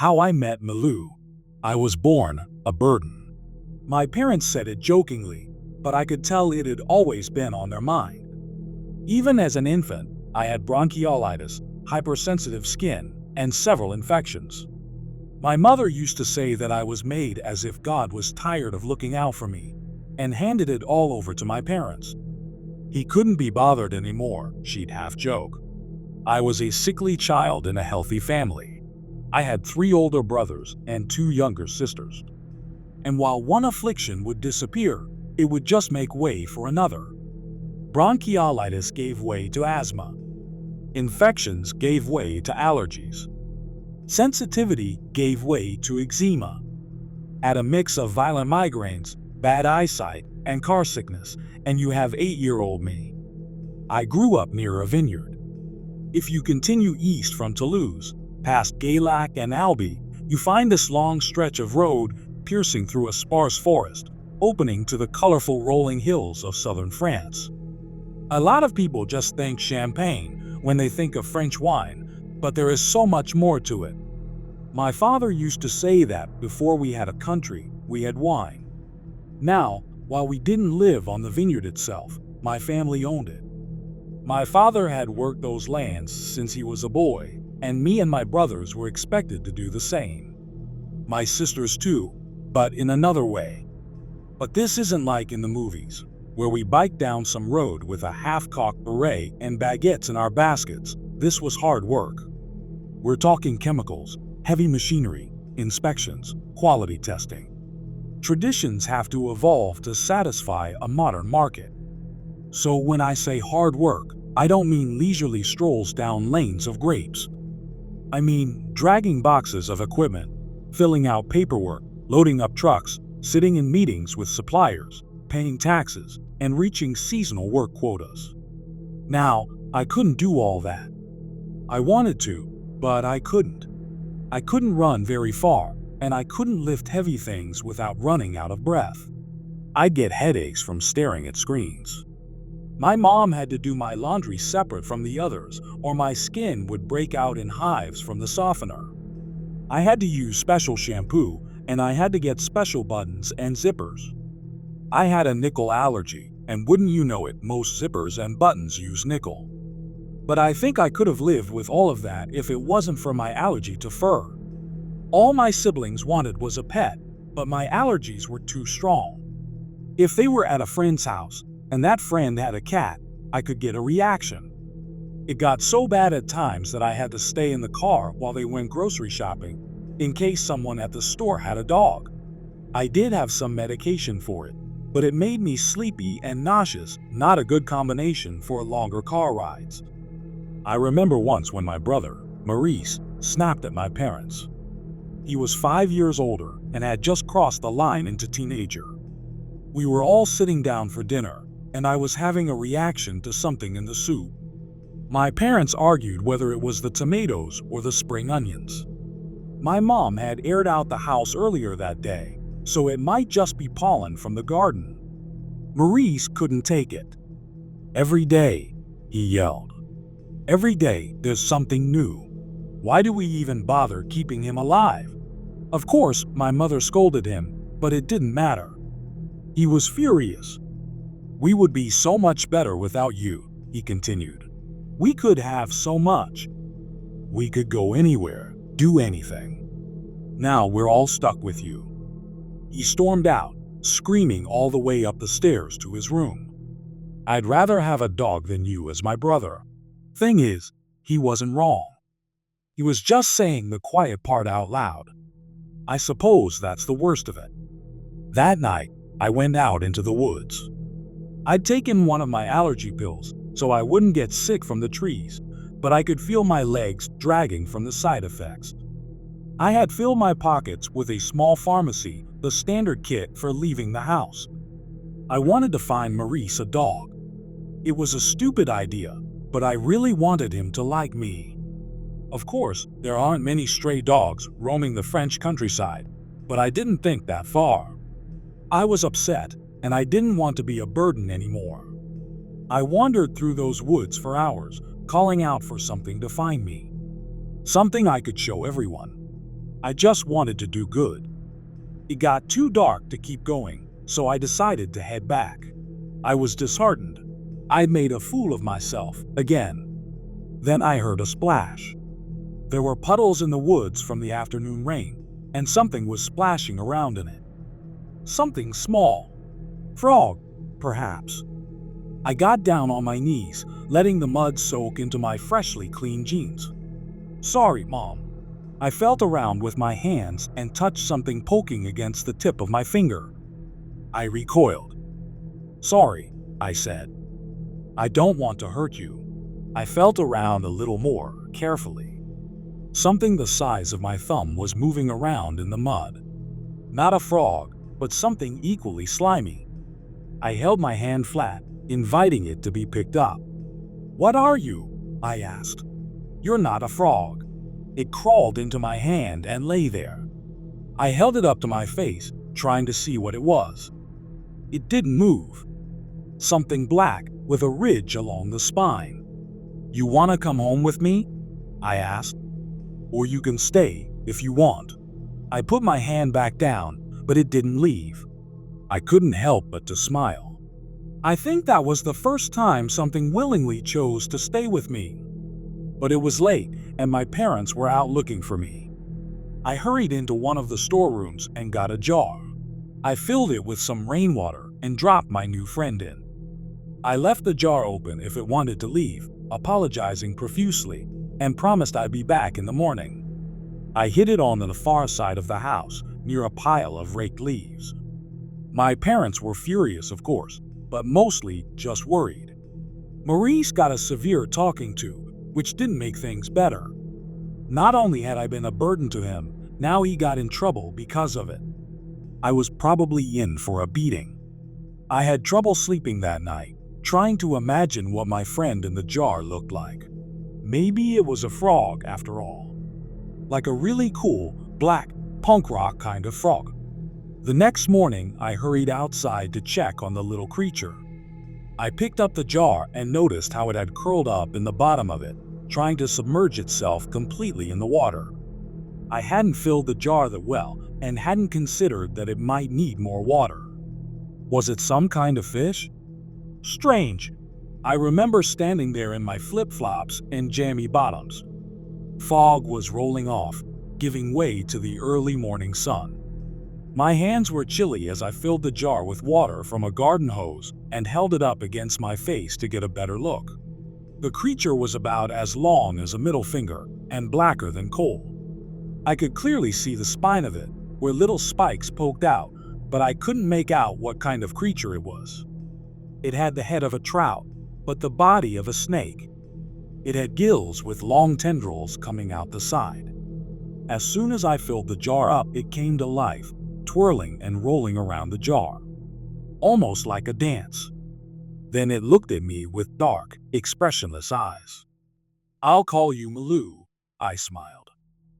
How I Met Milou. I was born a burden. My parents said it jokingly, but I could tell it had always been on their mind. Even as an infant, I had bronchiolitis, hypersensitive skin, and several infections. My mother used to say that I was made as if God was tired of looking out for me, and handed it all over to my parents. He couldn't be bothered anymore, she'd half joke. I was a sickly child in a healthy family. I had 3 older brothers and 2 younger sisters. And while one affliction would disappear, it would just make way for another. Bronchiolitis gave way to asthma. Infections gave way to allergies. Sensitivity gave way to eczema. Add a mix of violent migraines, bad eyesight, and car sickness, and you have 8-year-old me. I grew up near a vineyard. If you continue east from Toulouse, past Gaillac and Albi, you find this long stretch of road piercing through a sparse forest, opening to the colorful rolling hills of southern France. A lot of people just think champagne when they think of French wine, but there is so much more to it. My father used to say that before we had a country, we had wine. Now, while we didn't live on the vineyard itself, my family owned it. My father had worked those lands since he was a boy, and me and my brothers were expected to do the same. My sisters too, but in another way. But this isn't like in the movies, where we bike down some road with a half-cocked beret and baguettes in our baskets. This was hard work. We're talking chemicals, heavy machinery, inspections, quality testing. Traditions have to evolve to satisfy a modern market. So when I say hard work, I don't mean leisurely strolls down lanes of grapes. I mean dragging boxes of equipment, filling out paperwork, loading up trucks, sitting in meetings with suppliers, paying taxes, and reaching seasonal work quotas. Now, I couldn't do all that. I wanted to, but I couldn't. I couldn't run very far, and I couldn't lift heavy things without running out of breath. I'd get headaches from staring at screens. My mom had to do my laundry separate from the others, or my skin would break out in hives from the softener. I had to use special shampoo, and I had to get special buttons and zippers. I had a nickel allergy, and wouldn't you know it, most zippers and buttons use nickel. But I think I could have lived with all of that if it wasn't for my allergy to fur. All my siblings wanted was a pet, but my allergies were too strong. If they were at a friend's house, and that friend had a cat, I could get a reaction. It got so bad at times that I had to stay in the car while they went grocery shopping, in case someone at the store had a dog. I did have some medication for it, but it made me sleepy and nauseous, not a good combination for longer car rides. I remember once when my brother, Maurice, snapped at my parents. He was 5 years older and had just crossed the line into teenager. We were all sitting down for dinner, and I was having a reaction to something in the soup. My parents argued whether it was the tomatoes or the spring onions. My mom had aired out the house earlier that day, so it might just be pollen from the garden. Maurice couldn't take it. "Every day," he yelled. "Every day there's something new. Why do we even bother keeping him alive?" Of course, my mother scolded him, but it didn't matter. He was furious. "We would be so much better without you," he continued. "We could have so much. We could go anywhere, do anything. Now we're all stuck with you." He stormed out, screaming all the way up the stairs to his room. "I'd rather have a dog than you as my brother." Thing is, he wasn't wrong. He was just saying the quiet part out loud. I suppose that's the worst of it. That night, I went out into the woods. I'd taken one of my allergy pills so I wouldn't get sick from the trees, but I could feel my legs dragging from the side effects. I had filled my pockets with a small pharmacy, the standard kit for leaving the house. I wanted to find Maurice a dog. It was a stupid idea, but I really wanted him to like me. Of course, there aren't many stray dogs roaming the French countryside, but I didn't think that far. I was upset, and I didn't want to be a burden anymore. I wandered through those woods for hours, calling out for something to find me. Something I could show everyone. I just wanted to do good. It got too dark to keep going, so I decided to head back. I was disheartened. I'd made a fool of myself again. Then I heard a splash. There were puddles in the woods from the afternoon rain, and something was splashing around in it. Something small. Frog, perhaps. I got down on my knees, letting the mud soak into my freshly clean jeans. Sorry, Mom. I felt around with my hands and touched something poking against the tip of my finger. I recoiled. Sorry, I said. I don't want to hurt you. I felt around a little more, carefully. Something the size of my thumb was moving around in the mud. Not a frog, but something equally slimy. I held my hand flat, inviting it to be picked up. What are you? I asked. You're not a frog. It crawled into my hand and lay there. I held it up to my face, trying to see what it was. It didn't move. Something black with a ridge along the spine. You want to come home with me? I asked. Or you can stay if you want. I put my hand back down, but it didn't leave. I couldn't help but to smile. I think that was the first time something willingly chose to stay with me. But it was late, and my parents were out looking for me. I hurried into one of the storerooms and got a jar. I filled it with some rainwater and dropped my new friend in. I left the jar open if it wanted to leave, apologizing profusely, and promised I'd be back in the morning. I hid it on the far side of the house, near a pile of raked leaves. My parents were furious, of course, but mostly just worried. Maurice got a severe talking to, which didn't make things better. Not only had I been a burden to him, now he got in trouble because of it. I was probably in for a beating. I had trouble sleeping that night, trying to imagine what my friend in the jar looked like. Maybe it was a frog after all. Like a really cool, black, punk rock kind of frog. The next morning, I hurried outside to check on the little creature. I picked up the jar and noticed how it had curled up in the bottom of it, trying to submerge itself completely in the water. I hadn't filled the jar that well and hadn't considered that it might need more water. Was it some kind of fish? Strange. I remember standing there in my flip-flops and jammy bottoms. Fog was rolling off, giving way to the early morning sun. My hands were chilly as I filled the jar with water from a garden hose and held it up against my face to get a better look. The creature was about as long as a middle finger and blacker than coal. I could clearly see the spine of it, where little spikes poked out, but I couldn't make out what kind of creature it was. It had the head of a trout, but the body of a snake. It had gills with long tendrils coming out the side. As soon as I filled the jar up, it came to life, twirling and rolling around the jar, almost like a dance. Then it looked at me with dark, expressionless eyes. I'll call you Malou, I smiled.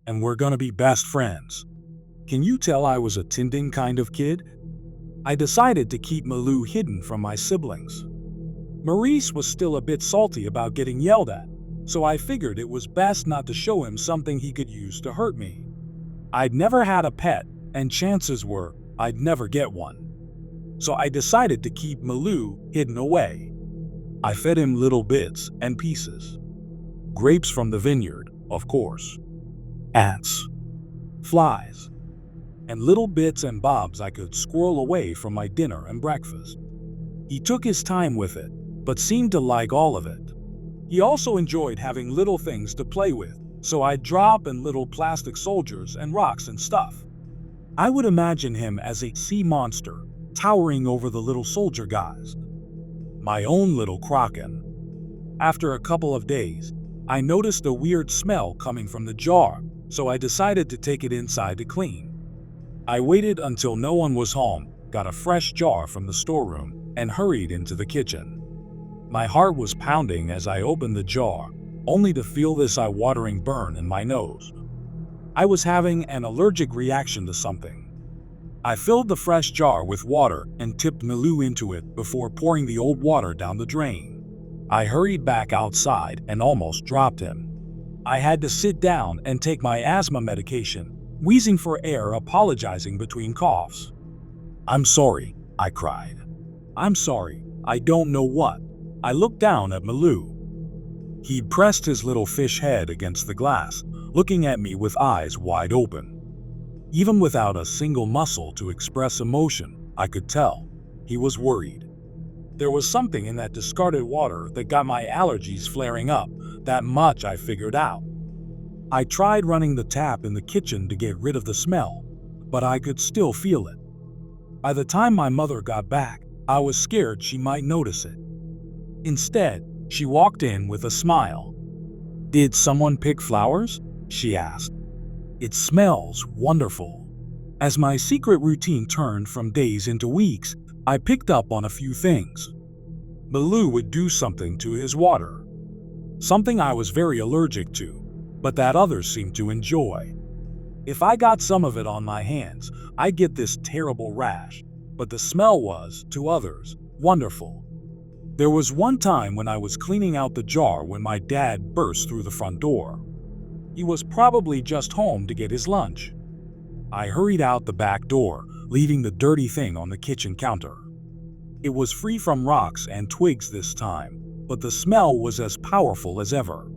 And we're gonna be best friends. Can you tell I was a Tintin kind of kid? I decided to keep Malou hidden from my siblings. Maurice was still a bit salty about getting yelled at, so I figured it was best not to show him something he could use to hurt me. I'd never had a pet, and chances were I'd never get one. So I decided to keep Malou hidden away. I fed him little bits and pieces. Grapes from the vineyard, of course. Ants. Flies. And little bits and bobs I could squirrel away from my dinner and breakfast. He took his time with it, but seemed to like all of it. He also enjoyed having little things to play with, so I'd drop in little plastic soldiers and rocks and stuff. I would imagine him as a sea monster, towering over the little soldier guys. My own little kraken. After a couple of days, I noticed a weird smell coming from the jar, so I decided to take it inside to clean. I waited until no one was home, got a fresh jar from the storeroom, and hurried into the kitchen. My heart was pounding as I opened the jar, only to feel this eye-watering burn in my nose. I was having an allergic reaction to something. I filled the fresh jar with water and tipped Malou into it before pouring the old water down the drain. I hurried back outside and almost dropped him. I had to sit down and take my asthma medication, wheezing for air, apologizing between coughs. "I'm sorry," I cried. "I'm sorry, I don't know what." I looked down at Malou. He'd pressed his little fish head against the glass, looking at me with eyes wide open. Even without a single muscle to express emotion, I could tell he was worried. There was something in that discarded water that got my allergies flaring up. That much I figured out. I tried running the tap in the kitchen to get rid of the smell, but I could still feel it. By the time my mother got back, I was scared she might notice it. Instead, she walked in with a smile. "Did someone pick flowers?" she asked. "It smells wonderful." As my secret routine turned from days into weeks, I picked up on a few things. Malou would do something to his water, something I was very allergic to, but that others seemed to enjoy. If I got some of it on my hands, I'd get this terrible rash, but the smell was, to others, wonderful. There was one time when I was cleaning out the jar when my dad burst through the front door. He was probably just home to get his lunch. I hurried out the back door, leaving the dirty thing on the kitchen counter. It was free from rocks and twigs this time, but the smell was as powerful as ever.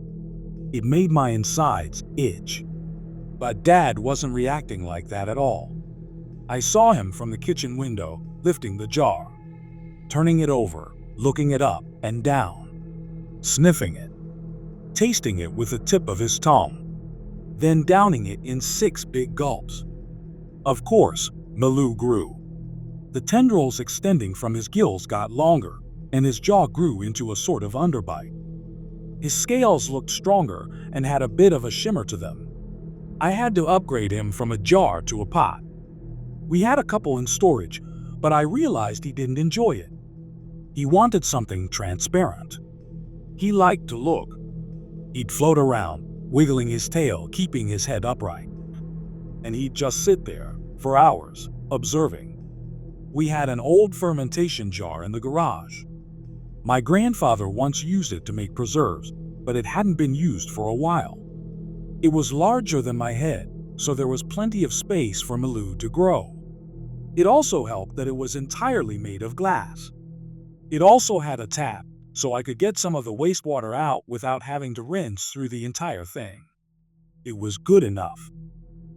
It made my insides itch. But Dad wasn't reacting like that at all. I saw him from the kitchen window, lifting the jar, turning it over, looking it up and down, sniffing it, tasting it with the tip of his tongue, then downing it in 6 big gulps. Of course, Malou grew. The tendrils extending from his gills got longer, and his jaw grew into a sort of underbite. His scales looked stronger and had a bit of a shimmer to them. I had to upgrade him from a jar to a pot. We had a couple in storage, but I realized he didn't enjoy it. He wanted something transparent. He liked to look. He'd float around, wiggling his tail, keeping his head upright. And he'd just sit there, for hours, observing. We had an old fermentation jar in the garage. My grandfather once used it to make preserves, but it hadn't been used for a while. It was larger than my head, so there was plenty of space for Malou to grow. It also helped that it was entirely made of glass. It also had a tap, so I could get some of the wastewater out without having to rinse through the entire thing. It was good enough.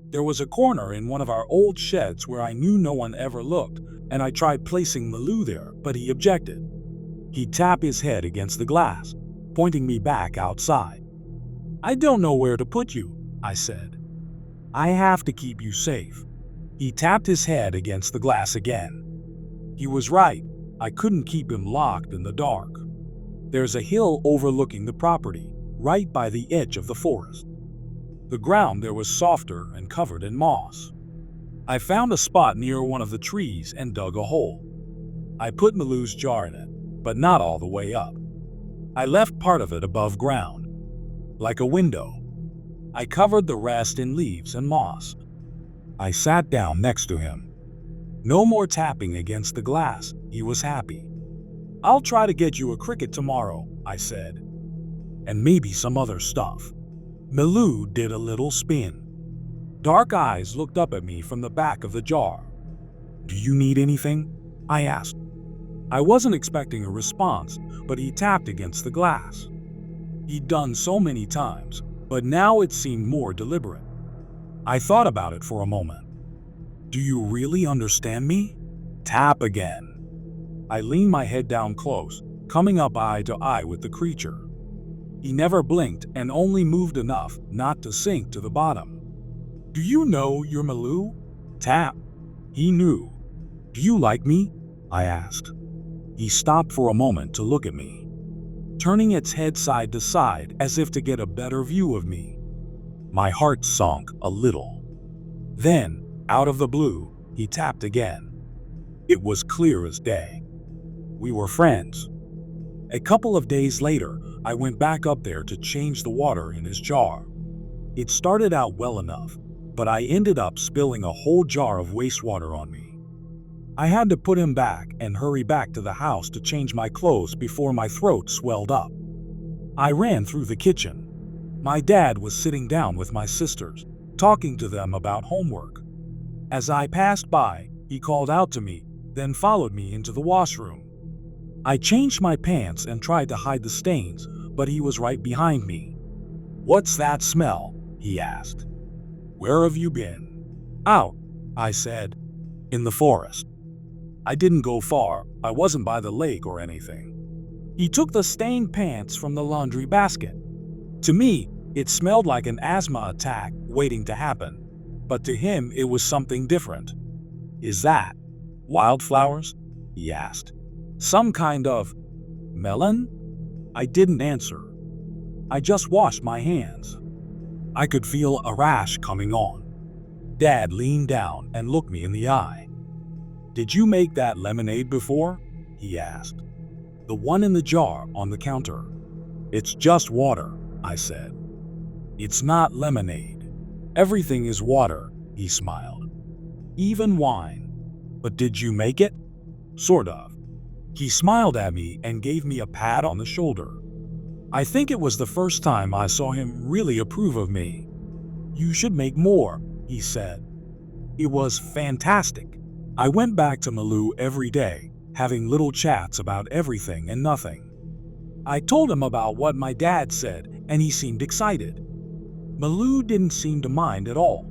There was a corner in one of our old sheds where I knew no one ever looked, and I tried placing Malou there, but he objected. He'd tap his head against the glass, pointing me back outside. "I don't know where to put you," I said. "I have to keep you safe." He tapped his head against the glass again. He was right. I couldn't keep him locked in the dark. There's a hill overlooking the property, right by the edge of the forest. The ground there was softer and covered in moss. I found a spot near one of the trees and dug a hole. I put Malou's jar in it, but not all the way up. I left part of it above ground, like a window. I covered the rest in leaves and moss. I sat down next to him. No more tapping against the glass. He was happy. "I'll try to get you a cricket tomorrow," I said. "And maybe some other stuff." Malou did a little spin. Dark eyes looked up at me from the back of the jar. "Do you need anything?" I asked. I wasn't expecting a response, but he tapped against the glass. He'd done so many times, but now it seemed more deliberate. I thought about it for a moment. "Do you really understand me?" "Tap again." I leaned my head down close, coming up eye to eye with the creature. He never blinked and only moved enough not to sink to the bottom. "Do you know you're Malou?" "Tap." He knew. "Do you like me?" I asked. He stopped for a moment to look at me, turning its head side to side as if to get a better view of me. My heart sunk a little. Then, out of the blue, he tapped again. It was clear as day. We were friends. A couple of days later, I went back up there to change the water in his jar. It started out well enough, but I ended up spilling a whole jar of wastewater on me. I had to put him back and hurry back to the house to change my clothes before my throat swelled up. I ran through the kitchen. My dad was sitting down with my sisters, talking to them about homework. As I passed by, he called out to me, then followed me into the washroom. I changed my pants and tried to hide the stains, but he was right behind me. "What's that smell?" he asked. "Where have you been?" "Out," I said. "In the forest." I didn't go far. I wasn't by the lake or anything. He took the stained pants from the laundry basket. To me, it smelled like an asthma attack waiting to happen, but to him it was something different. "Is that wildflowers?" he asked. "Some kind of melon?" I didn't answer. I just washed my hands. I could feel a rash coming on. Dad leaned down and looked me in the eye. "Did you make that lemonade before?" he asked. "The one in the jar on the counter." "It's just water," I said. "It's not lemonade. Everything is water," he smiled. "Even wine." "But did you make it?" "Sort of." He smiled at me and gave me a pat on the shoulder. I think it was the first time I saw him really approve of me. "You should make more," he said. It was fantastic. I went back to Malou every day, having little chats about everything and nothing. I told him about what my dad said, and he seemed excited. Malou didn't seem to mind at all.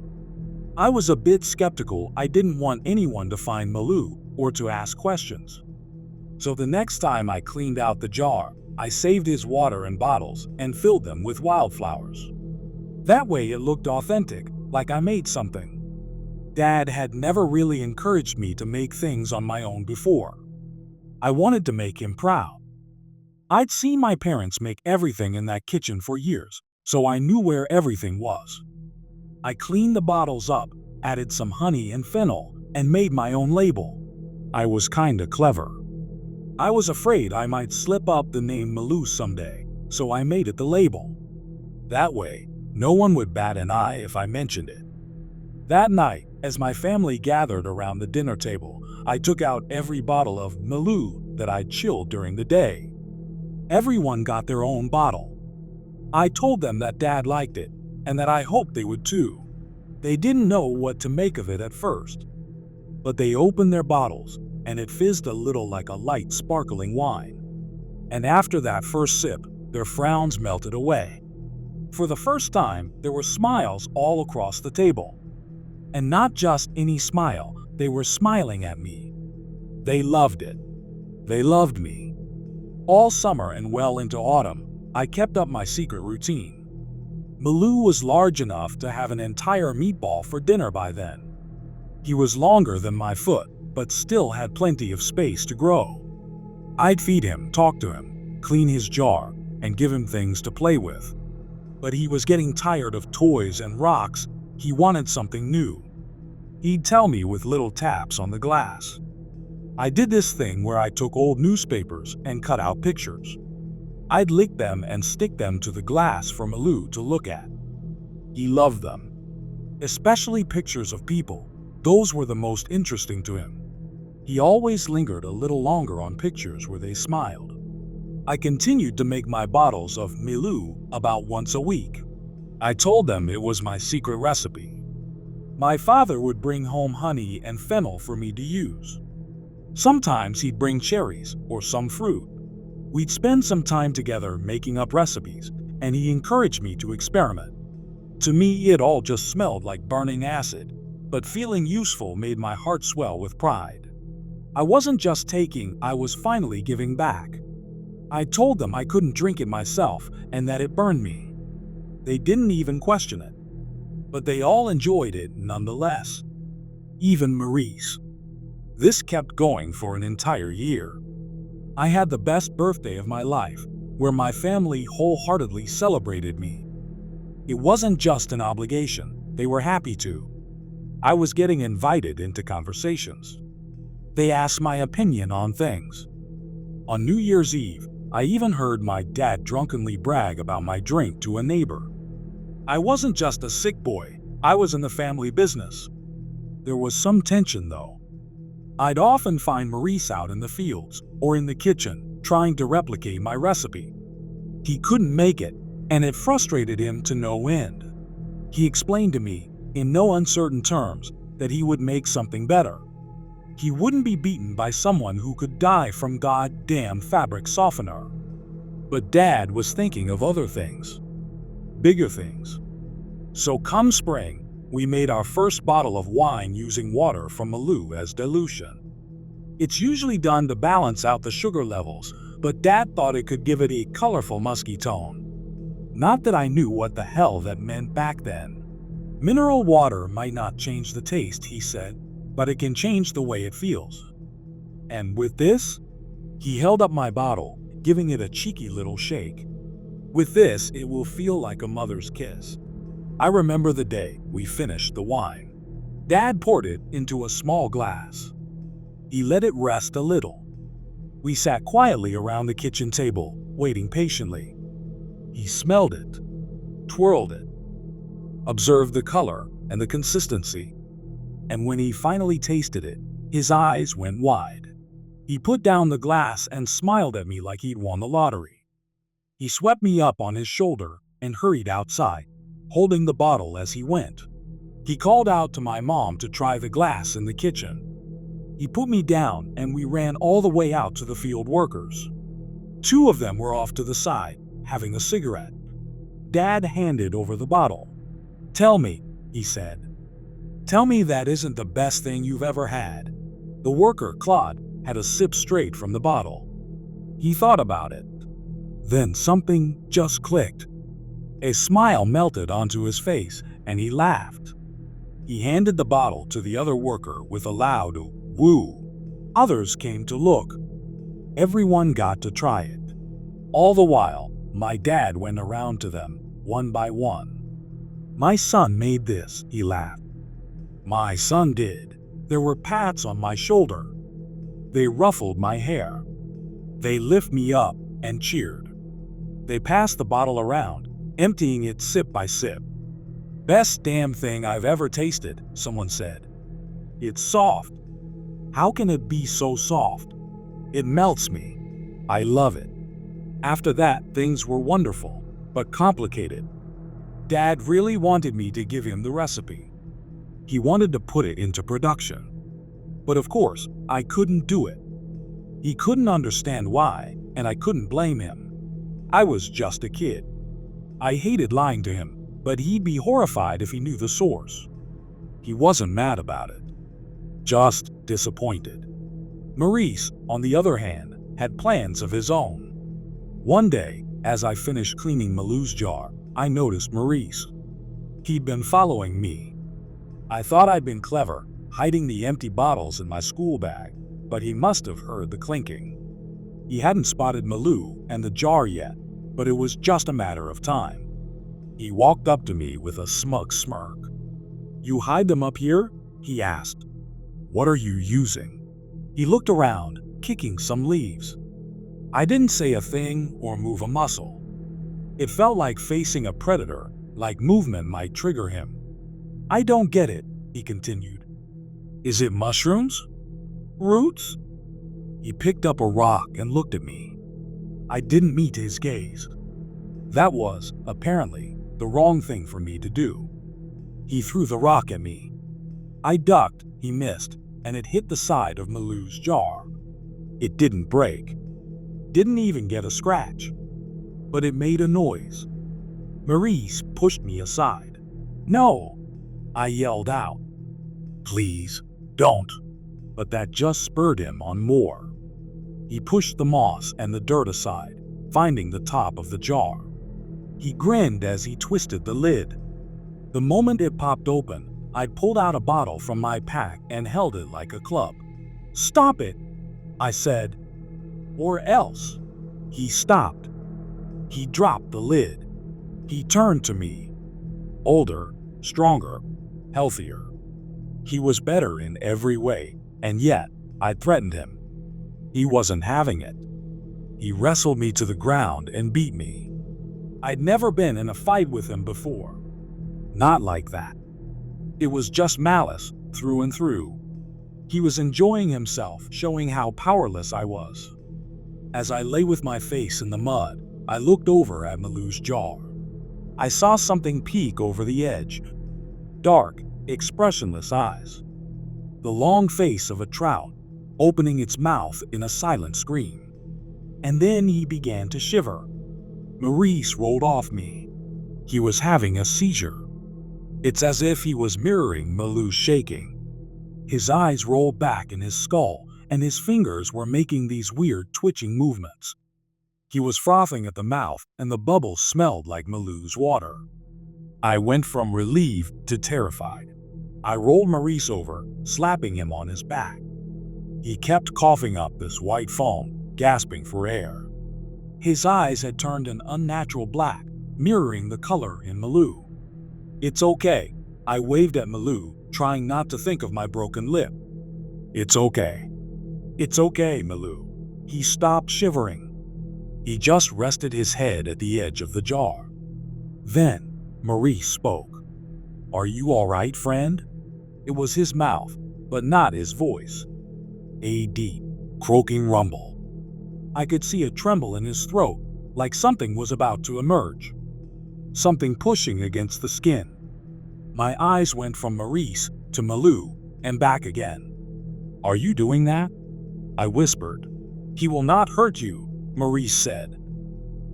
I was a bit skeptical. I didn't want anyone to find Malou or to ask questions. So the next time I cleaned out the jar, I saved his water in bottles and filled them with wildflowers. That way it looked authentic, like I made something. Dad had never really encouraged me to make things on my own before. I wanted to make him proud. I'd seen my parents make everything in that kitchen for years, so I knew where everything was. I cleaned the bottles up, added some honey and fennel, and made my own label. I was kinda clever. I was afraid I might slip up the name Malou someday, so I made it the label. That way, no one would bat an eye if I mentioned it. That night, as my family gathered around the dinner table, I took out every bottle of Malou that I'd chilled during the day. Everyone got their own bottle. I told them that Dad liked it, and that I hoped they would too. They didn't know what to make of it at first, but they opened their bottles, and it fizzed a little like a light sparkling wine. And after that first sip, their frowns melted away. For the first time, there were smiles all across the table. And not just any smile, they were smiling at me. They loved it. They loved me. All summer and well into autumn, I kept up my secret routine. Malou was large enough to have an entire meatball for dinner by then. He was longer than my foot, but still had plenty of space to grow. I'd feed him, talk to him, clean his jar, and give him things to play with. But he was getting tired of toys and rocks. He wanted something new. He'd tell me with little taps on the glass. I did this thing where I took old newspapers and cut out pictures. I'd lick them and stick them to the glass for Malou to look at. He loved them. Especially pictures of people. Those were the most interesting to him. He always lingered a little longer on pictures where they smiled. I continued to make my bottles of Malou about once a week. I told them it was my secret recipe. My father would bring home honey and fennel for me to use. Sometimes he'd bring cherries or some fruit. We'd spend some time together making up recipes, and he encouraged me to experiment. To me, it all just smelled like burning acid, but feeling useful made my heart swell with pride. I wasn't just taking, I was finally giving back. I told them I couldn't drink it myself and that it burned me. They didn't even question it. But they all enjoyed it nonetheless. Even Maurice. This kept going for an entire year. I had the best birthday of my life, where my family wholeheartedly celebrated me. It wasn't just an obligation, they were happy to. I was getting invited into conversations. They asked my opinion on things. On New Year's Eve, I even heard my dad drunkenly brag about my drink to a neighbor. I wasn't just a sick boy, I was in the family business. There was some tension though. I'd often find Maurice out in the fields or in the kitchen trying to replicate my recipe. He couldn't make it, and it frustrated him to no end. He explained to me, in no uncertain terms, that he would make something better. He wouldn't be beaten by someone who could die from goddamn fabric softener. But Dad was thinking of other things. Bigger things. So come spring, we made our first bottle of wine using water from Malou as dilution. It's usually done to balance out the sugar levels, but Dad thought it could give it a colorful musky tone. Not that I knew what the hell that meant back then. Mineral water might not change the taste, he said, but it can change the way it feels. And with this, he held up my bottle, giving it a cheeky little shake. With this, it will feel like a mother's kiss. I remember the day we finished the wine. Dad poured it into a small glass. He let it rest a little. We sat quietly around the kitchen table, waiting patiently. He smelled it, twirled it, observed the color and the consistency. And when he finally tasted it, his eyes went wide. He put down the glass and smiled at me like he'd won the lottery. He swept me up on his shoulder and hurried outside, holding the bottle as he went. He called out to my mom to try the glass in the kitchen. He put me down and we ran all the way out to the field workers. 2 of them were off to the side, having a cigarette. Dad handed over the bottle. "Tell me," he said. "Tell me that isn't the best thing you've ever had." The worker, Claude, had a sip straight from the bottle. He thought about it. Then something just clicked. A smile melted onto his face and he laughed. He handed the bottle to the other worker with a loud woo. Others came to look. Everyone got to try it. All the while, my dad went around to them, one by one. "My son made this," he laughed. "My son did." There were pats on my shoulder. They ruffled my hair. They lifted me up and cheered. They passed the bottle around, emptying it sip by sip. "Best damn thing I've ever tasted," someone said. "It's soft. How can it be so soft? It melts me. I love it." After that, things were wonderful, but complicated. Dad really wanted me to give him the recipe. He wanted to put it into production. But of course, I couldn't do it. He couldn't understand why, and I couldn't blame him. I was just a kid. I hated lying to him, but he'd be horrified if he knew the source. He wasn't mad about it, just disappointed. Maurice, on the other hand, had plans of his own. One day, as I finished cleaning Malou's jar, I noticed Maurice. He'd been following me. I thought I'd been clever, hiding the empty bottles in my school bag, but he must have heard the clinking. He hadn't spotted Malou and the jar yet, but it was just a matter of time. He walked up to me with a smug smirk. "You hide them up here?" he asked. "What are you using?" He looked around, kicking some leaves. I didn't say a thing or move a muscle. It felt like facing a predator, like movement might trigger him. "I don't get it," he continued. "Is it mushrooms? Roots?" He picked up a rock and looked at me. I didn't meet his gaze. That was, apparently, the wrong thing for me to do. He threw the rock at me. I ducked, he missed, and it hit the side of Malou's jar. It didn't break. Didn't even get a scratch. But it made a noise. Maurice pushed me aside. "No!" I yelled out. "Please, don't." But that just spurred him on more. He pushed the moss and the dirt aside, finding the top of the jar. He grinned as he twisted the lid. The moment it popped open, I pulled out a bottle from my pack and held it like a club. "Stop it," I said. "Or else." He stopped. He dropped the lid. He turned to me. Older, stronger, healthier. He was better in every way, and yet I threatened him. He wasn't having it. He wrestled me to the ground and beat me. I'd never been in a fight with him before. Not like that. It was just malice, through and through. He was enjoying himself, showing how powerless I was. As I lay with my face in the mud, I looked over at Malou's jar. I saw something peek over the edge. Dark, expressionless eyes. The long face of a trout, opening its mouth in a silent scream. And then he began to shiver. Maurice rolled off me. He was having a seizure. It's as if he was mirroring Malou's shaking. His eyes rolled back in his skull, and his fingers were making these weird twitching movements. He was frothing at the mouth, and the bubbles smelled like Malou's water. I went from relieved to terrified. I rolled Maurice over, slapping him on his back. He kept coughing up this white foam, gasping for air. His eyes had turned an unnatural black, mirroring the color in Malou. "It's okay," I waved at Malou, trying not to think of my broken lip. "It's okay. It's okay, Malou." He stopped shivering. He just rested his head at the edge of the jar. Then, Maurice spoke. "Are you all right, friend?" It was his mouth, but not his voice. A deep, croaking rumble. I could see a tremble in his throat, like something was about to emerge. Something pushing against the skin. My eyes went from Maurice to Malou and back again. "Are you doing that?" I whispered. "He will not hurt you," Maurice said.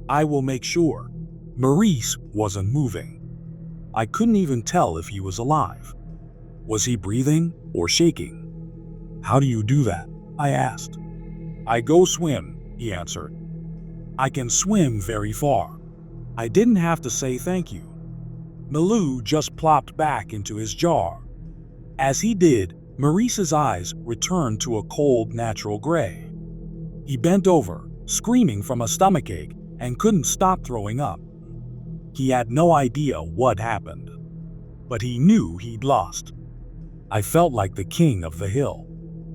"I will make sure." Maurice wasn't moving. I couldn't even tell if he was alive. Was he breathing or shaking? "How do you do that?" I asked. "I go swim," he answered. "I can swim very far." I didn't have to say thank you. Malou just plopped back into his jar. As he did, Maurice's eyes returned to a cold, natural gray. He bent over, screaming from a stomachache, and couldn't stop throwing up. He had no idea what happened, but he knew he'd lost. I felt like the king of the hill.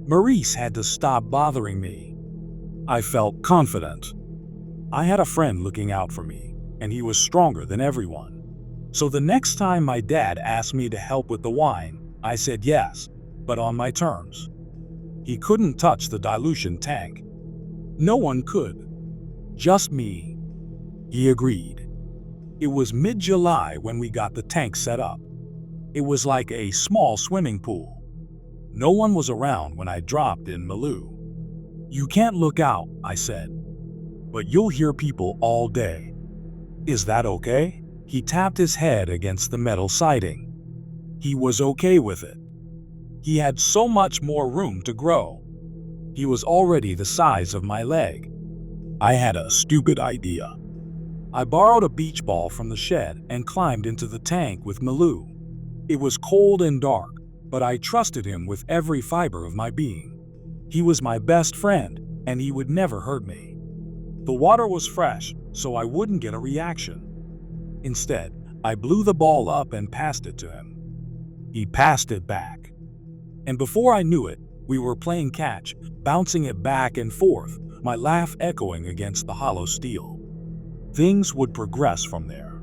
Maurice had to stop bothering me. I felt confident. I had a friend looking out for me, and he was stronger than everyone. So the next time my dad asked me to help with the wine, I said yes, but on my terms. He couldn't touch the dilution tank. No one could. Just me. He agreed. It was mid-July when we got the tank set up. It was like a small swimming pool. No one was around when I dropped in Malou. "You can't look out," I said, "but you'll hear people all day. Is that okay?" He tapped his head against the metal siding. He was okay with it. He had so much more room to grow. He was already the size of my leg. I had a stupid idea. I borrowed a beach ball from the shed and climbed into the tank with Malou. It was cold and dark, but I trusted him with every fiber of my being. He was my best friend, and he would never hurt me. The water was fresh, so I wouldn't get a reaction. Instead, I blew the ball up and passed it to him. He passed it back. And before I knew it, we were playing catch, bouncing it back and forth, my laugh echoing against the hollow steel. Things would progress from there.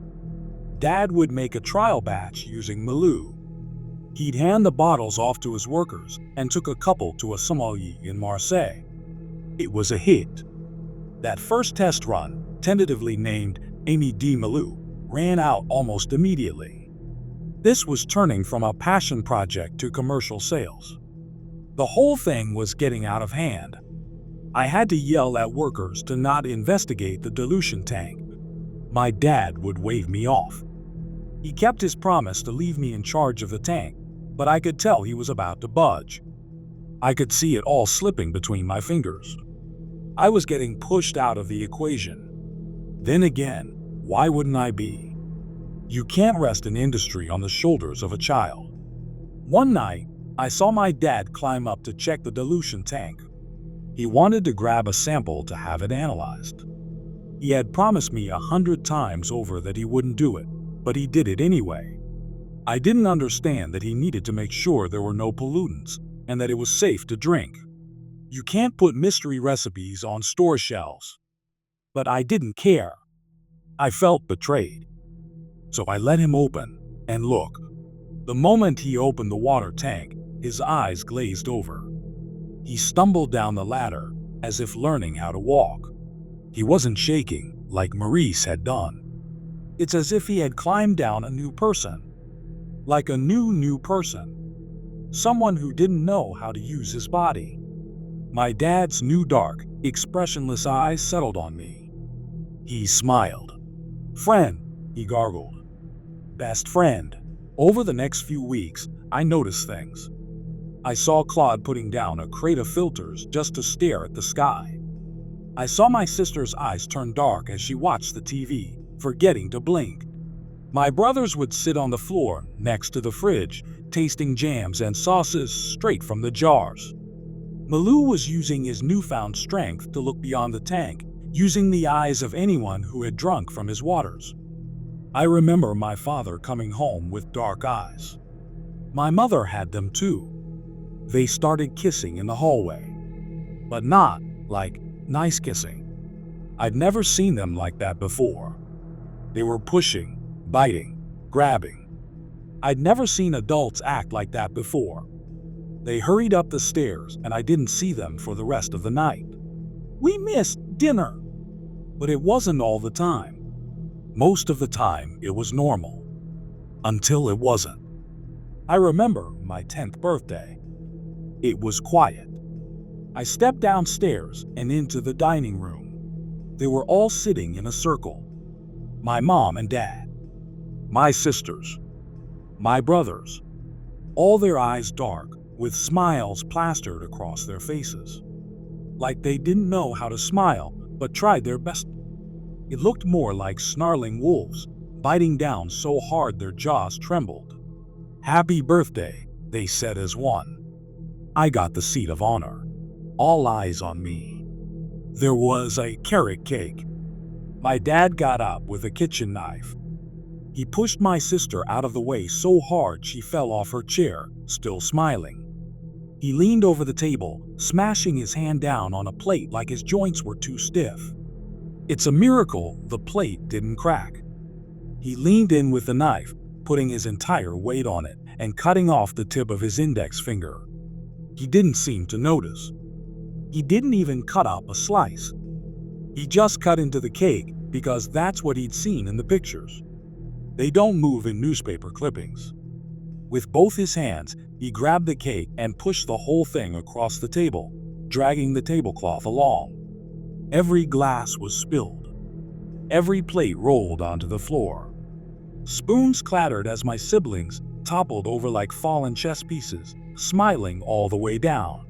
Dad would make a trial batch using Malou. He'd hand the bottles off to his workers and took a couple to a sommelier in Marseille. It was a hit. That first test run, tentatively named Amy D. Malou, ran out almost immediately. This was turning from a passion project to commercial sales. The whole thing was getting out of hand. I had to yell at workers to not investigate the dilution tank. My dad would wave me off. He kept his promise to leave me in charge of the tank, but I could tell he was about to budge. I could see it all slipping between my fingers. I was getting pushed out of the equation. Then again, why wouldn't I be? You can't rest an industry on the shoulders of a child. One night, I saw my dad climb up to check the dilution tank. He wanted to grab a sample to have it analyzed. He had promised me 100 times over that he wouldn't do it, but he did it anyway. I didn't understand that he needed to make sure there were no pollutants and that it was safe to drink. You can't put mystery recipes on store shelves. But I didn't care. I felt betrayed. So I let him open and look. The moment he opened the water tank, his eyes glazed over. He stumbled down the ladder as if learning how to walk. He wasn't shaking like Maurice had done. It's as if he had climbed down a new person. like a new person, someone who didn't know how to use his body. My dad's new dark, expressionless eyes settled on me. He smiled. "Friend," he gargled. "Best friend." Over the next few weeks, I noticed things. I saw Claude putting down a crate of filters just to stare at the sky. I saw my sister's eyes turn dark as she watched the TV, forgetting to blink. My brothers would sit on the floor next to the fridge, tasting jams and sauces straight from the jars. Malou was using his newfound strength to look beyond the tank, using the eyes of anyone who had drunk from his waters. I remember my father coming home with dark eyes. My mother had them too. They started kissing in the hallway. But not like nice kissing. I'd never seen them like that before. They were pushing, biting, grabbing. I'd never seen adults act like that before. They hurried up the stairs and I didn't see them for the rest of the night. We missed dinner. But it wasn't all the time. Most of the time it was normal. Until it wasn't. I remember my 10th birthday. It was quiet. I stepped downstairs and into the dining room. They were all sitting in a circle. My mom and dad. My sisters. My brothers. All their eyes dark, with smiles plastered across their faces. Like they didn't know how to smile, but tried their best. It looked more like snarling wolves, biting down so hard their jaws trembled. "Happy birthday," they said as one. I got the seat of honor. All eyes on me. There was a carrot cake. My dad got up with a kitchen knife. He pushed my sister out of the way so hard she fell off her chair, still smiling. He leaned over the table, smashing his hand down on a plate like his joints were too stiff. It's a miracle the plate didn't crack. He leaned in with the knife, putting his entire weight on it and cutting off the tip of his index finger. He didn't seem to notice. He didn't even cut up a slice. He just cut into the cake because that's what he'd seen in the pictures. They don't move in newspaper clippings. With both his hands, he grabbed the cake and pushed the whole thing across the table, dragging the tablecloth along. Every glass was spilled. Every plate rolled onto the floor. Spoons clattered as my siblings toppled over like fallen chess pieces, smiling all the way down.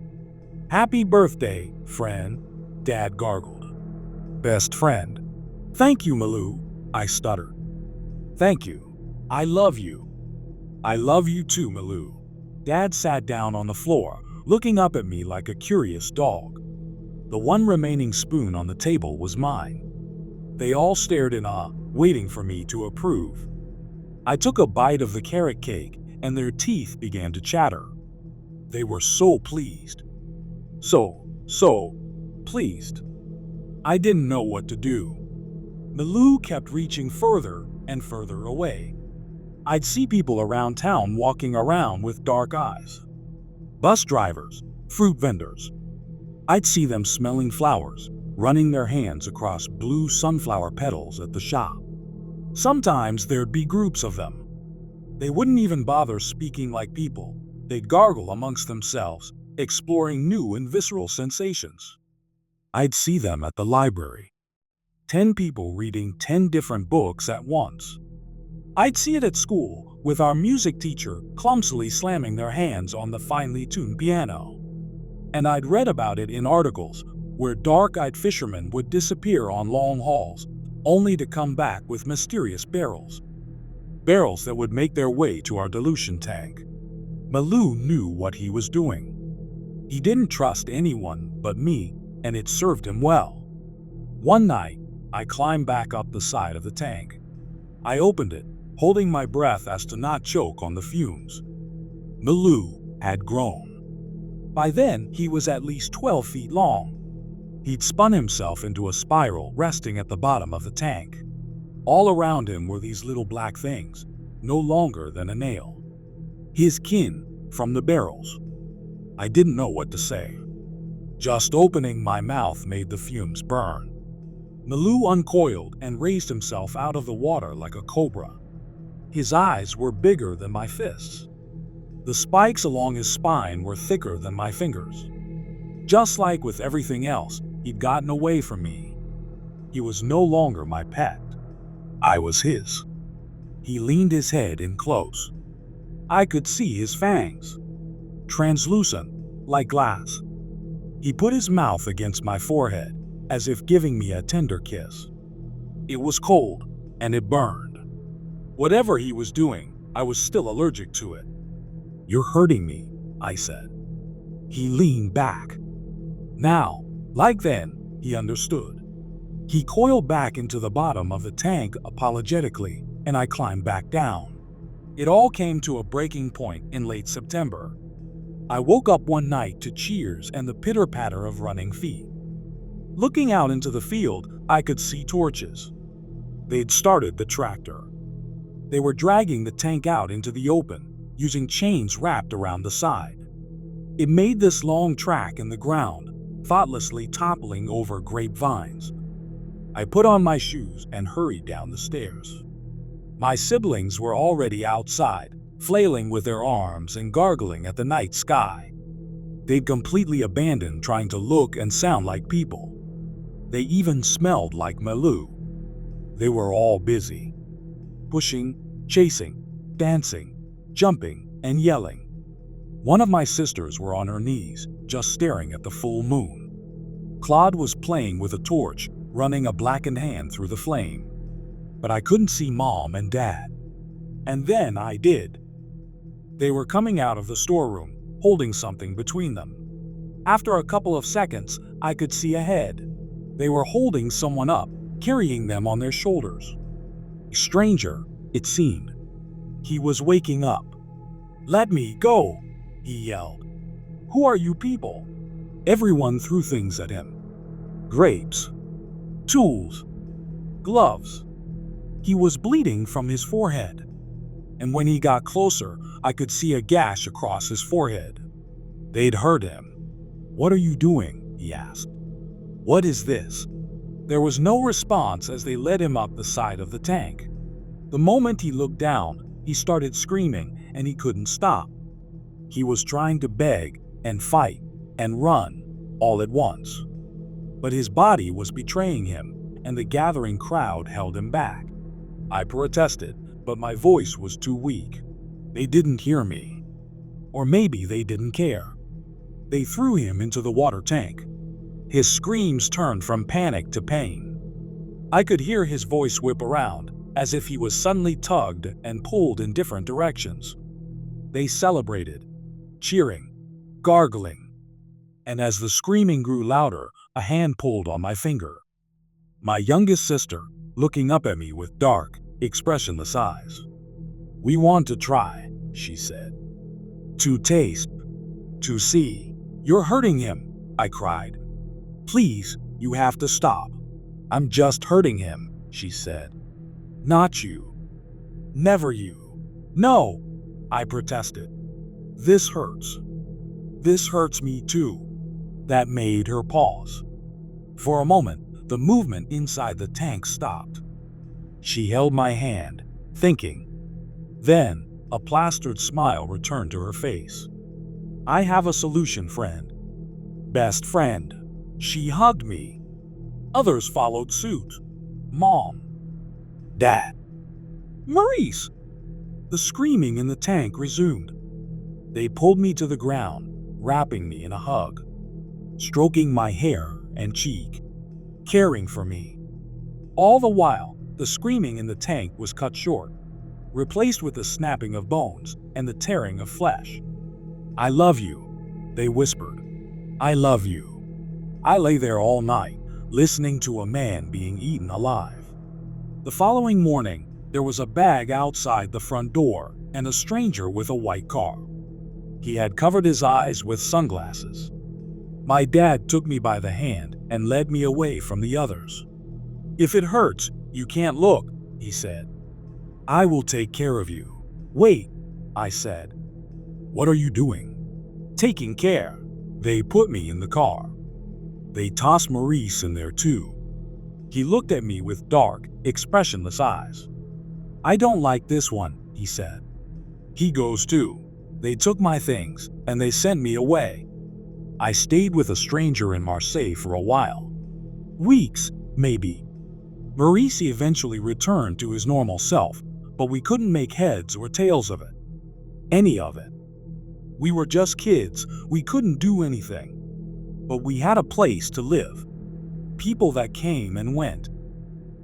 "Happy birthday, friend," Dad gargled. "Best friend." "Thank you, Malou," I stuttered. "Thank you. I love you." "I love you too, Malou." Dad sat down on the floor, looking up at me like a curious dog. The one remaining spoon on the table was mine. They all stared in awe, waiting for me to approve. I took a bite of the carrot cake, and their teeth began to chatter. They were so pleased. So pleased. I didn't know what to do. Malou kept reaching further and further away. I'd see people around town walking around with dark eyes. Bus drivers, fruit vendors. I'd see them smelling flowers, running their hands across blue sunflower petals at the shop. Sometimes there'd be groups of them. They wouldn't even bother speaking like people. They'd gargle amongst themselves, exploring new and visceral sensations. I'd see them at the library. 10 people reading 10 different books at once. I'd see it at school, with our music teacher clumsily slamming their hands on the finely tuned piano. And I'd read about it in articles, where dark-eyed fishermen would disappear on long hauls, only to come back with mysterious barrels. Barrels that would make their way to our dilution tank. Malou knew what he was doing. He didn't trust anyone but me, and it served him well. One night, I climbed back up the side of the tank. I opened it, holding my breath as to not choke on the fumes. Malou had grown. By then, he was at least 12 feet long. He'd spun himself into a spiral, resting at the bottom of the tank. All around him were these little black things, no longer than a nail. His kin from the barrels. I didn't know what to say. Just opening my mouth made the fumes burn. Malou uncoiled and raised himself out of the water like a cobra. His eyes were bigger than my fists. The spikes along his spine were thicker than my fingers. Just like with everything else, he'd gotten away from me. He was no longer my pet. I was his. He leaned his head in close. I could see his fangs, translucent, like glass. He put his mouth against my forehead, as if giving me a tender kiss. It was cold, and it burned. Whatever he was doing, I was still allergic to it. "You're hurting me," I said. He leaned back. Now, like then, he understood. He coiled back into the bottom of the tank apologetically, and I climbed back down. It all came to a breaking point in late September. I woke up one night to cheers and the pitter-patter of running feet. Looking out into the field, I could see torches. They'd started the tractor. They were dragging the tank out into the open, using chains wrapped around the side. It made this long track in the ground, thoughtlessly toppling over grapevines. I put on my shoes and hurried down the stairs. My siblings were already outside, flailing with their arms and gargling at the night sky. They'd completely abandoned trying to look and sound like people. They even smelled like Malou. They were all busy. Pushing, chasing, dancing, jumping, and yelling. One of my sisters were on her knees, just staring at the full moon. Claude was playing with a torch, running a blackened hand through the flame. But I couldn't see Mom and Dad. And then I did. They were coming out of the storeroom, holding something between them. After a couple of seconds, I could see a head. They were holding someone up, carrying them on their shoulders. A stranger, it seemed. He was waking up. "Let me go," he yelled. "Who are you people?" Everyone threw things at him. Grapes. Tools. Gloves. He was bleeding from his forehead. And when he got closer, I could see a gash across his forehead. They'd hurt him. "What are you doing?" he asked. "What is this?" There was no response as they led him up the side of the tank. The moment he looked down, he started screaming, and he couldn't stop. He was trying to beg and fight and run all at once. But his body was betraying him, and the gathering crowd held him back. I protested, but my voice was too weak. They didn't hear me. Or maybe they didn't care. They threw him into the water tank. His screams turned from panic to pain. I could hear his voice whip around, as if he was suddenly tugged and pulled in different directions. They celebrated, cheering, gargling. And as the screaming grew louder, a hand pulled on my finger. My youngest sister, looking up at me with dark, expressionless eyes. "We want to try," she said. "To taste. To see." "You're hurting him," I cried. "Please, you have to stop." "I'm just hurting him," she said. "Not you. Never you." "No," I protested. "This hurts. This hurts me too." That made her pause. For a moment, the movement inside the tank stopped. She held my hand, thinking. Then, a plastered smile returned to her face. "I have a solution, friend." "Best friend." She hugged me. Others followed suit. Mom. Dad. Maurice. The screaming in the tank resumed. They pulled me to the ground, wrapping me in a hug, stroking my hair and cheek, caring for me. All the while, the screaming in the tank was cut short, replaced with the snapping of bones and the tearing of flesh. "I love you," they whispered. "I love you." I lay there all night, listening to a man being eaten alive. The following morning, there was a bag outside the front door and a stranger with a white car. He had covered his eyes with sunglasses. My dad took me by the hand and led me away from the others. "If it hurts, you can't look," he said. "I will take care of you." "Wait," I said. "What are you doing?" "Taking care." They put me in the car. They tossed Maurice in there too. He looked at me with dark, expressionless eyes. "I don't like this one," he said. He goes too. They took my things, and they sent me away. I stayed with a stranger in Marseille for a while. Weeks, maybe. Maurice eventually returned to his normal self, but we couldn't make heads or tails of it. Any of it. We were just kids, we couldn't do anything. But we had a place to live. People that came and went,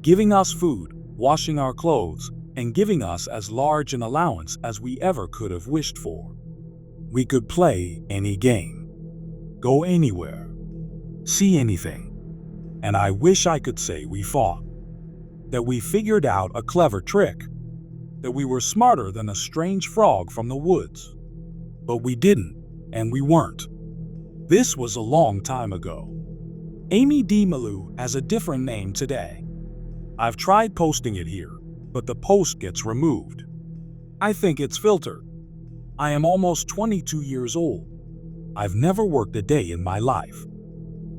giving us food, washing our clothes, and giving us as large an allowance as we ever could have wished for. We could play any game, go anywhere, see anything. And I wish I could say we fought, that we figured out a clever trick, that we were smarter than a strange frog from the woods. But we didn't, and we weren't. This was a long time ago. Amy D. Malou has a different name today. I've tried posting it here, but the post gets removed. I think it's filtered. I am almost 22 years old. I've never worked a day in my life.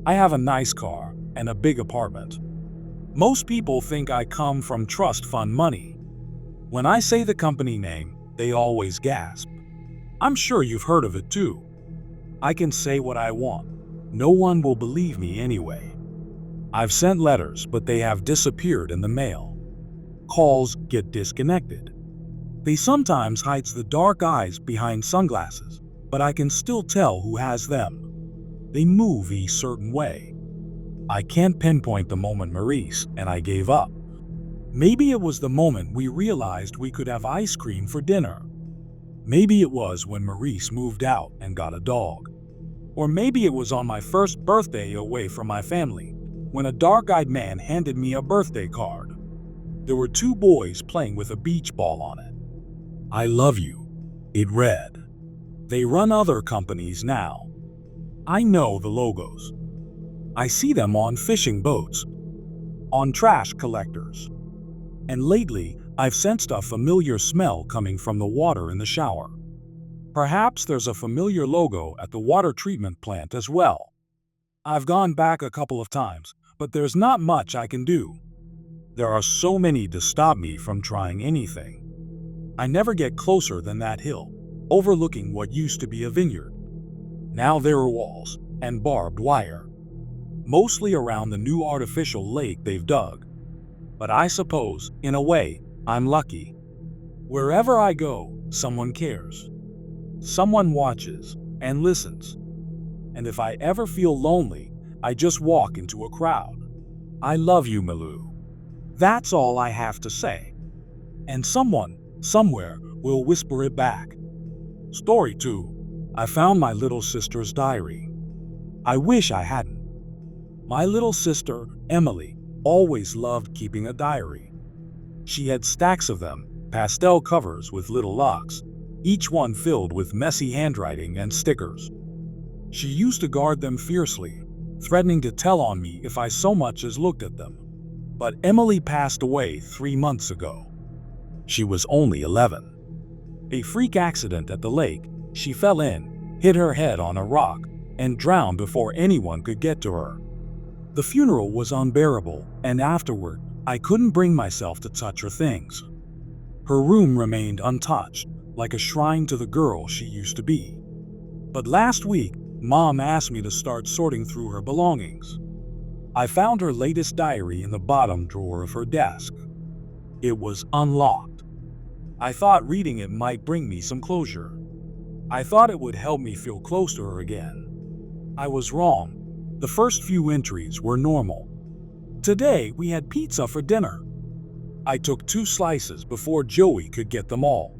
I have a nice car and a big apartment. Most people think I come from trust fund money. When I say the company name, they always gasp. I'm sure you've heard of it too. I can say what I want. No one will believe me anyway. I've sent letters, but they have disappeared in the mail. Calls get disconnected. They sometimes hide the dark eyes behind sunglasses, but I can still tell who has them. They move a certain way. I can't pinpoint the moment Maurice and I gave up. Maybe it was the moment we realized we could have ice cream for dinner. Maybe it was when Maurice moved out and got a dog. Or maybe it was on my first birthday away from my family, when a dark-eyed man handed me a birthday card. There were two boys playing with a beach ball on it. I love you, it read. They run other companies now. I know the logos. I see them on fishing boats, on trash collectors. And lately, I've sensed a familiar smell coming from the water in the shower. Perhaps there's a familiar logo at the water treatment plant as well. I've gone back a couple of times, but there's not much I can do. There are so many to stop me from trying anything. I never get closer than that hill, overlooking what used to be a vineyard. Now there are walls and barbed wire, mostly around the new artificial lake they've dug. But I suppose, in a way, I'm lucky. Wherever I go, someone cares. Someone watches and listens. And if I ever feel lonely, I just walk into a crowd. I love you, Malou. That's all I have to say. And someone, somewhere, will whisper it back. Story 2. I found my little sister's diary. I wish I hadn't. My little sister, Emily, always loved keeping a diary. She had stacks of them, pastel covers with little locks, each one filled with messy handwriting and stickers. She used to guard them fiercely, threatening to tell on me if I so much as looked at them. But Emily passed away 3 months ago. She was only 11. A freak accident at the lake, she fell in, hit her head on a rock, and drowned before anyone could get to her. The funeral was unbearable, and afterward, I couldn't bring myself to touch her things. Her room remained untouched, like a shrine to the girl she used to be. But last week, Mom asked me to start sorting through her belongings. I found her latest diary in the bottom drawer of her desk. It was unlocked. I thought reading it might bring me some closure. I thought it would help me feel close to her again. I was wrong. The first few entries were normal. Today, we had pizza for dinner. I took 2 slices before Joey could get them all.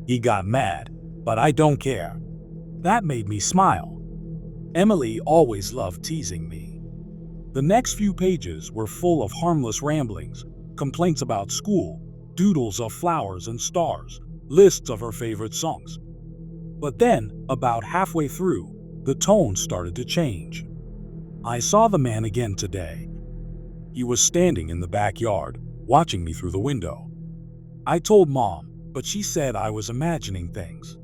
He got mad, but I don't care. That made me smile. Emily always loved teasing me. The next few pages were full of harmless ramblings, complaints about school, doodles of flowers and stars, lists of her favorite songs. But then, about halfway through, the tone started to change. I saw the man again today. He was standing in the backyard, watching me through the window. I told Mom, but she said I was imagining things.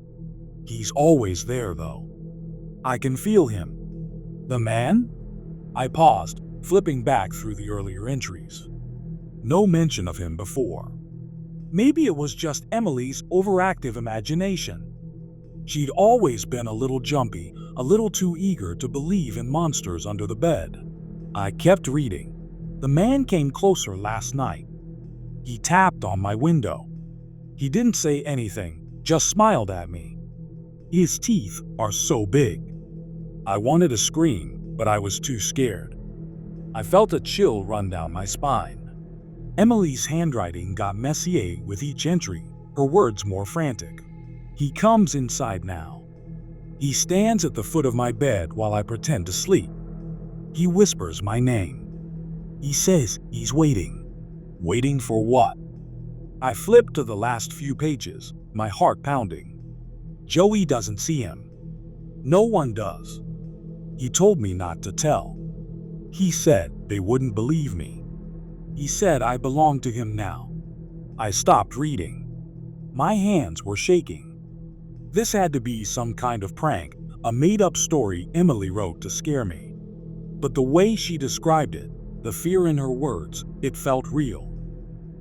He's always there, though. I can feel him. The man? I paused, flipping back through the earlier entries. No mention of him before. Maybe it was just Emily's overactive imagination. She'd always been a little jumpy, a little too eager to believe in monsters under the bed. I kept reading. The man came closer last night. He tapped on my window. He didn't say anything, just smiled at me. His teeth are so big. I wanted to scream, but I was too scared. I felt a chill run down my spine. Emily's handwriting got messier with each entry, her words more frantic. He comes inside now. He stands at the foot of my bed while I pretend to sleep. He whispers my name. He says he's waiting. Waiting for what? I flip to the last few pages, my heart pounding. Joey doesn't see him. No one does. He told me not to tell. He said they wouldn't believe me. He said I belonged to him now. I stopped reading. My hands were shaking. This had to be some kind of prank, a made-up story Emily wrote to scare me. But the way she described it, the fear in her words, it felt real.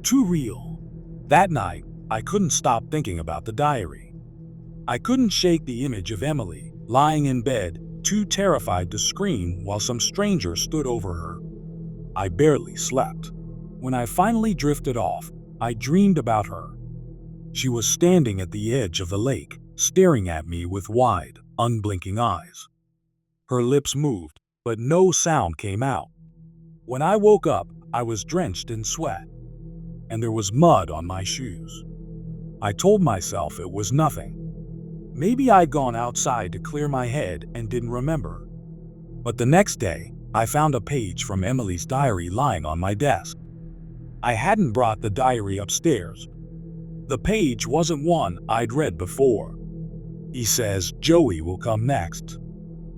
Too real. That night, I couldn't stop thinking about the diary. I couldn't shake the image of Emily, lying in bed, too terrified to scream while some stranger stood over her. I barely slept. When I finally drifted off, I dreamed about her. She was standing at the edge of the lake, staring at me with wide, unblinking eyes. Her lips moved, but no sound came out. When I woke up, I was drenched in sweat, and there was mud on my shoes. I told myself it was nothing. Maybe I'd gone outside to clear my head and didn't remember. But the next day, I found a page from Emily's diary lying on my desk. I hadn't brought the diary upstairs. The page wasn't one I'd read before. He says Joey will come next.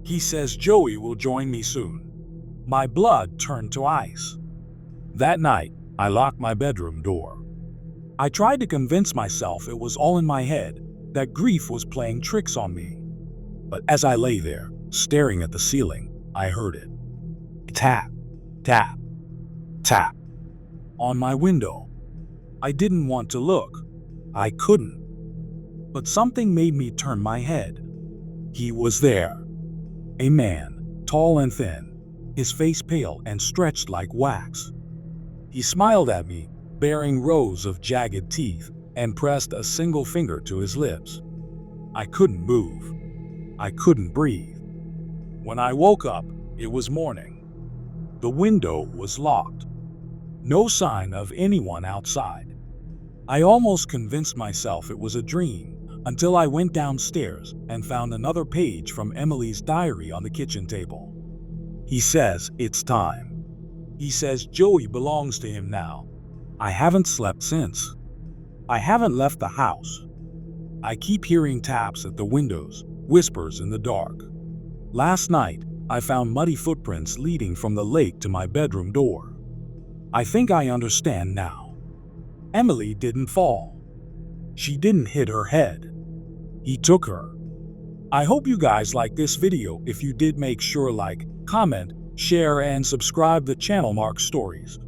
He says Joey will join me soon. My blood turned to ice. That night, I locked my bedroom door. I tried to convince myself it was all in my head, that grief was playing tricks on me. But as I lay there, staring at the ceiling, I heard it. Tap, tap, tap. On my window. I didn't want to look. I couldn't. But something made me turn my head. He was there. A man, tall and thin, his face pale and stretched like wax. He smiled at me, baring rows of jagged teeth, and pressed a single finger to his lips. I couldn't move. I couldn't breathe. When I woke up, it was morning. The window was locked. No sign of anyone outside. I almost convinced myself it was a dream, until I went downstairs and found another page from Emily's diary on the kitchen table. He says it's time. He says Joey belongs to him now. I haven't slept since. I haven't left the house. I keep hearing taps at the windows, whispers in the dark. Last night, I found muddy footprints leading from the lake to my bedroom door. I think I understand now. Emily didn't fall. She didn't hit her head. He took her. I hope you guys like this video. If you did, make sure like, comment, share and subscribe the channel Mark Stories.